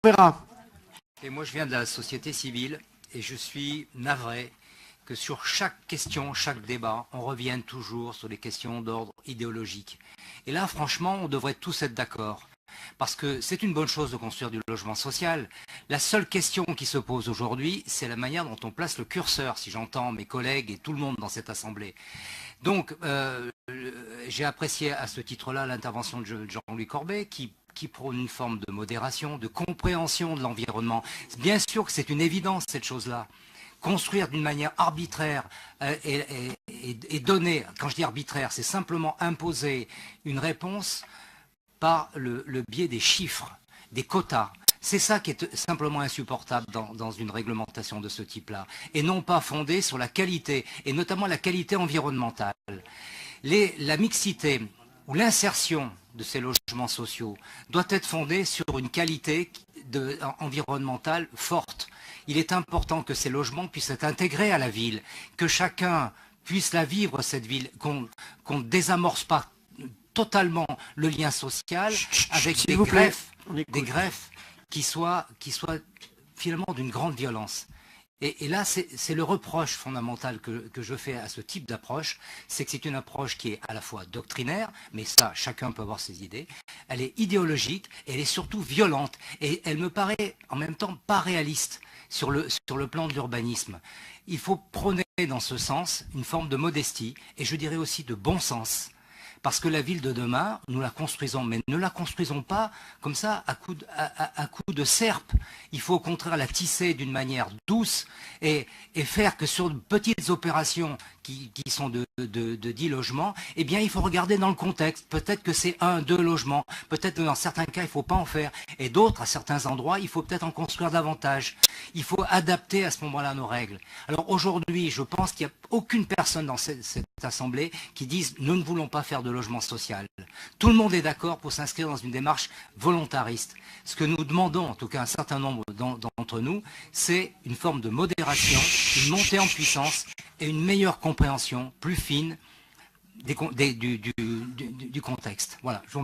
Verra. Et moi, je viens de la société civile et je suis navré que sur chaque question, chaque débat, on revienne toujours sur les questions d'ordre idéologique. Et là, franchement, on devrait tous être d'accord. Parce que c'est une bonne chose de construire du logement social. La seule question qui se pose aujourd'hui, c'est la manière dont on place le curseur, si j'entends mes collègues et tout le monde dans cette assemblée. Donc, j'ai apprécié à ce titre-là l'intervention de Jean-Louis Corbet qui prône une forme de modération, de compréhension de l'environnement. Bien sûr que c'est une évidence, cette chose-là. Construire d'une manière arbitraire et donner, quand je dis arbitraire, c'est simplement imposer une réponse par le biais des chiffres, des quotas. C'est ça qui est simplement insupportable dans une réglementation de ce type-là, et non pas fondée sur la qualité, et notamment la qualité environnementale. La mixité ou l'insertion de ces logements sociaux doit être fondée sur une qualité environnementale forte. Il est important que ces logements puissent être intégrés à la ville, que chacun puisse la vivre, cette ville, qu'on ne désamorce pas totalement le lien social avec des greffes qui soient finalement d'une grande violence. Et là, c'est le reproche fondamental que je fais à ce type d'approche, c'est que c'est une approche qui est à la fois doctrinaire, mais ça, chacun peut avoir ses idées, elle est idéologique, et elle est surtout violente, et elle me paraît en même temps pas réaliste sur le plan de l'urbanisme. Il faut prôner dans ce sens une forme de modestie, et je dirais aussi de bon sens. Parce que la ville de demain, nous la construisons, mais ne la construisons pas comme ça à coup de serpe. Il faut au contraire la tisser d'une manière douce et faire que sur de petites opérations qui sont de 10 logements, eh bien il faut regarder dans le contexte. Peut-être que c'est 1, 2 logements, peut-être que dans certains cas il ne faut pas en faire, et d'autres, à certains endroits, il faut peut-être en construire davantage. Il faut adapter à ce moment-là nos règles. Alors aujourd'hui, je pense qu'il n'y a aucune personne dans cette assemblée qui dise « nous ne voulons pas faire de logement social ». Tout le monde est d'accord pour s'inscrire dans une démarche volontariste. Ce que nous demandons, en tout cas un certain nombre d'entre nous, c'est une forme de modération, une montée en puissance et une meilleure compréhension plus fine du contexte. Voilà.